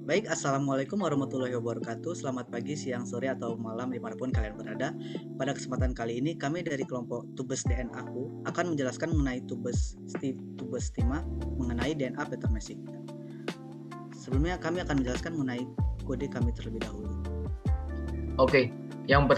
Baik, Assalamualaikum warahmatullahi wabarakatuh. Selamat pagi, siang, sore, atau malam dimanapun kalian berada. Pada kesempatan kali ini, kami dari kelompok Tubes DNA-ku akan menjelaskan mengenai tubes stima mengenai DNA pattern matching. Sebelumnya, kami akan menjelaskan mengenai kode kami terlebih dahulu. Oke,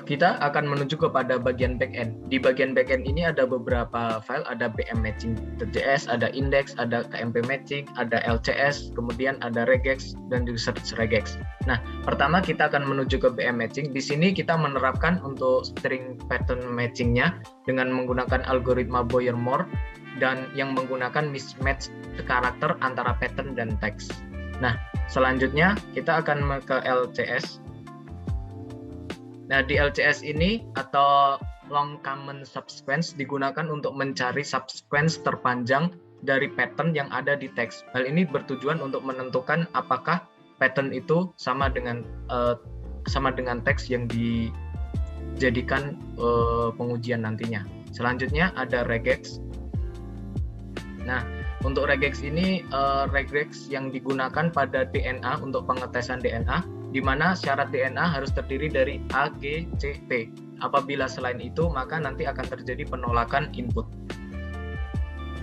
kita akan menuju kepada bagian backend. Di bagian backend ini ada beberapa file, ada bmmatching.js, ada index, ada kmp matching, ada lcs, kemudian ada regex dan juga search regex. Nah, pertama kita akan menuju ke bm matching. Di sini kita menerapkan untuk string pattern matchingnya dengan menggunakan algoritma Boyer-Moore dan yang menggunakan mismatch karakter antara pattern dan teks. Nah, selanjutnya kita akan ke LCS. Nah, di LCS ini atau long common subsequence digunakan untuk mencari subsequence terpanjang dari pattern yang ada di teks. Hal ini bertujuan untuk menentukan apakah pattern itu sama dengan teks yang dijadikan pengujian nantinya. Selanjutnya ada regex. Nah, untuk regex ini regex yang digunakan pada DNA untuk pengetesan DNA, di mana syarat DNA harus terdiri dari A, G, C, T. Apabila selain itu, maka nanti akan terjadi penolakan input.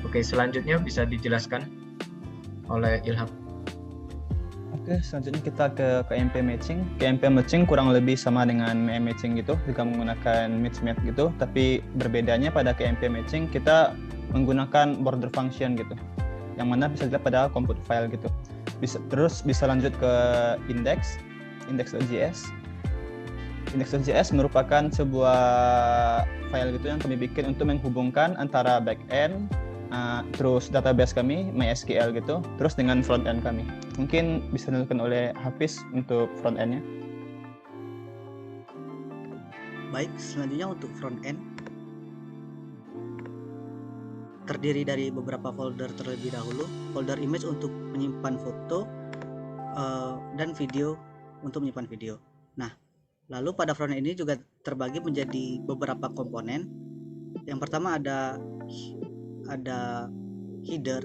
Oke, selanjutnya bisa dijelaskan oleh Ilham. Oke, selanjutnya kita ke KMP matching. KMP matching kurang lebih sama dengan MM matching gitu, juga menggunakan mismatch gitu, tapi berbedanya pada KMP matching kita menggunakan border function gitu, yang mana bisa dilihat pada compute file gitu. Terus bisa lanjut ke index.js. Index.js merupakan sebuah file gitu yang kami bikin untuk menghubungkan antara backend, terus database kami MySQL gitu, terus dengan frontend kami. Mungkin bisa dilakukan oleh Hafiz untuk frontendnya. Baik, selanjutnya untuk frontend terdiri dari beberapa folder terlebih dahulu. Folder image untuk menyimpan foto dan video untuk menyimpan video. Nah, lalu pada frontend ini juga terbagi menjadi beberapa komponen. Yang pertama ada header.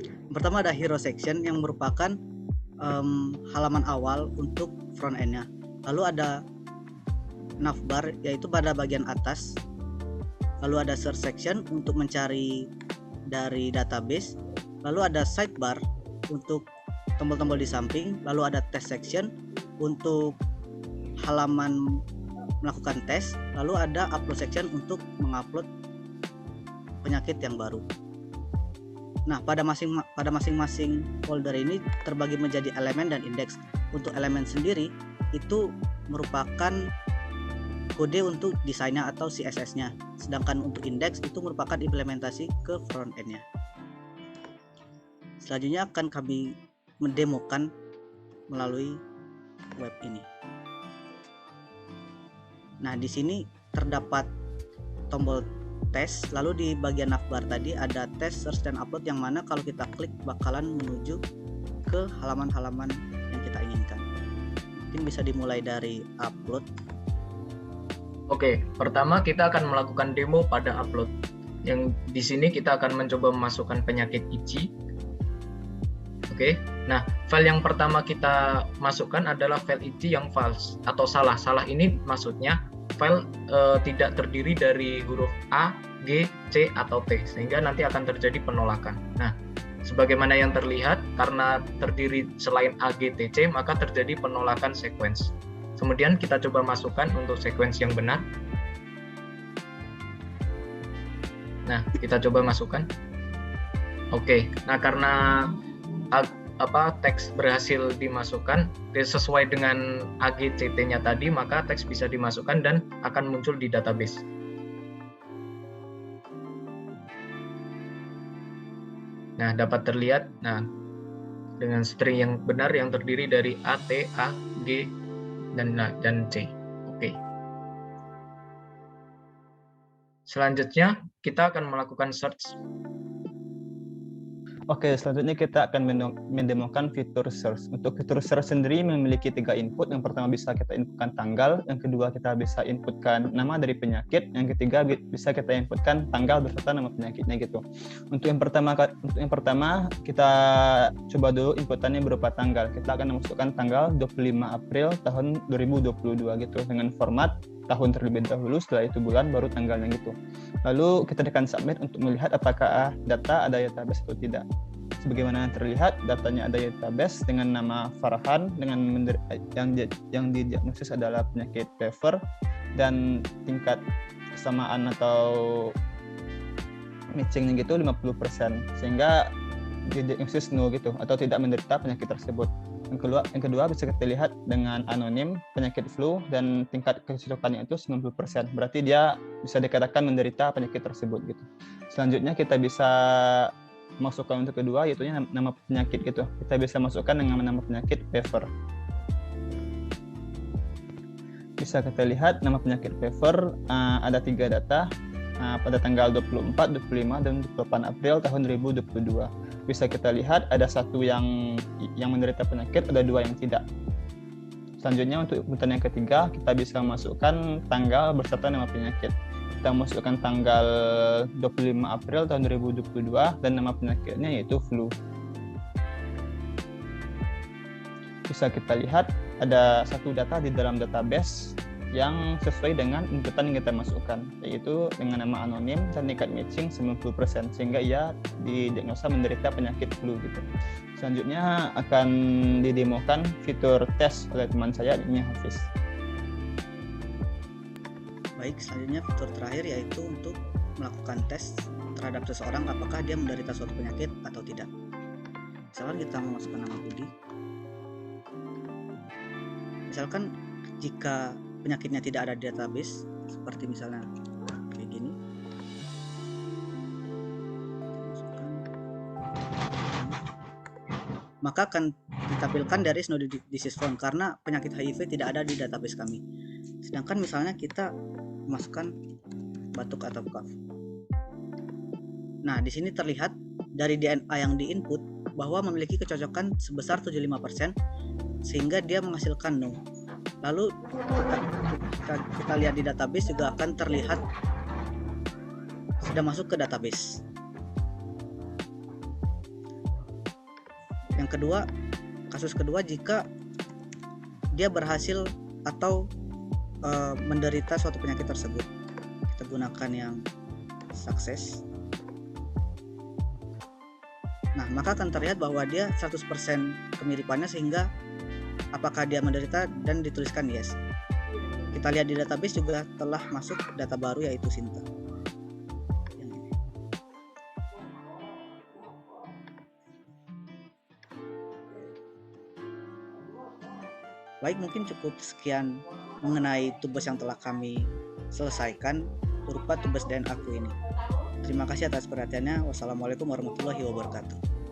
Yang pertama ada hero section yang merupakan halaman awal untuk frontendnya. Lalu ada navbar yaitu pada bagian atas. Lalu ada search section untuk mencari dari database. Lalu ada sidebar untuk tombol-tombol di samping. Lalu ada test section untuk halaman melakukan tes. Lalu ada upload section untuk mengupload penyakit yang baru. Nah, pada masing-masing folder ini terbagi menjadi elemen dan indeks. Untuk elemen sendiri itu merupakan kode untuk desainnya atau CSS-nya. Sedangkan untuk indeks itu merupakan implementasi ke front-end-nya. Selanjutnya akan kami mendemokan melalui web ini. Nah, di sini terdapat tombol tes, lalu di bagian navbar tadi ada tes, search, dan upload, yang mana kalau kita klik bakalan menuju ke halaman-halaman yang kita inginkan. Mungkin bisa dimulai dari upload. Oke, pertama kita akan melakukan demo pada upload. Yang di sini kita akan mencoba memasukkan penyakit itchy. Oke, nah file yang pertama kita masukkan adalah file itchy yang false atau salah. Salah ini maksudnya file tidak terdiri dari huruf A, G, C, atau T, sehingga nanti akan terjadi penolakan. Nah, sebagaimana yang terlihat, karena terdiri selain A, G, T, C, maka terjadi penolakan sequence. Kemudian kita coba masukkan untuk sequence yang benar. Nah, kita coba masukkan. Oke, nah karena teks berhasil dimasukkan sesuai dengan AGCT-nya tadi, maka teks bisa dimasukkan dan akan muncul di database. Nah, dapat terlihat dengan string yang benar yang terdiri dari A, T, A, G, dan C. Oke. Selanjutnya kita akan melakukan search. Oke, selanjutnya kita akan mendemokan fitur search. Untuk fitur search sendiri memiliki 3 input. Yang pertama bisa kita inputkan tanggal, yang kedua kita bisa inputkan nama dari penyakit, yang ketiga bisa kita inputkan tanggal beserta nama penyakitnya gitu. Untuk yang pertama kita coba dulu inputannya berupa tanggal. Kita akan memasukkan tanggal 25 April tahun 2022 gitu dengan format tahun terlebih dahulu, setelah itu bulan, baru tanggalnya gitu. Lalu kita tekan submit untuk melihat apakah data ada database atau tidak. Sebagaimana terlihat, datanya ada database dengan nama Farhan dengan yang didiagnosis adalah penyakit fever dan tingkat kesamaan atau matchingnya gitu 50%, sehingga didiagnosis no gitu atau tidak menderita penyakit tersebut. Yang kedua bisa kita lihat dengan anonim penyakit flu dan tingkat kecocokannya itu 90%. Berarti dia bisa dikatakan menderita penyakit tersebut gitu. Selanjutnya kita bisa masukkan untuk kedua yaitu nama penyakit gitu. Kita bisa masukkan dengan nama penyakit fever. Bisa kita lihat nama penyakit fever ada 3 data pada tanggal 24, 25 dan 28 April tahun 2022. Bisa kita lihat ada 1 yang menderita penyakit, ada 2 yang tidak. Selanjutnya untuk inputan yang ketiga, kita bisa masukkan tanggal beserta nama penyakit. Kita masukkan tanggal 25 April tahun 2022 dan nama penyakitnya yaitu flu. Bisa kita lihat ada 1 data di dalam database yang sesuai dengan inputan yang kita masukkan, yaitu dengan nama anonim dan tingkat matching 90%, sehingga ia didiagnosa menderita penyakit flu gitu. Selanjutnya akan didemokan fitur tes oleh teman saya, ini Hafiz. Baik, selanjutnya fitur terakhir yaitu untuk melakukan tes terhadap seseorang apakah dia menderita suatu penyakit atau tidak. Misalkan kita memasukkan nama Budi. Misalkan jika penyakitnya tidak ada di database, seperti misalnya kayak gini, maka akan ditampilkan there is no disease found karena penyakit HIV tidak ada di database kami. Sedangkan misalnya kita masukkan batuk atau cough. Nah, di sini terlihat dari DNA yang diinput bahwa memiliki kecocokan sebesar 75%, sehingga dia menghasilkan no. Lalu kita lihat di database juga akan terlihat sudah masuk ke database. Yang kedua, kasus kedua jika dia berhasil atau menderita suatu penyakit tersebut, kita gunakan yang sukses. Nah, maka akan terlihat bahwa dia 100% kemiripannya, sehingga apakah dia menderita dan dituliskan yes. Kita lihat di database juga telah masuk data baru yaitu Sinta. Baik, mungkin cukup sekian mengenai tugas yang telah kami selesaikan berupa tugas DNAku ini. Terima kasih atas perhatiannya. Wassalamualaikum warahmatullahi wabarakatuh.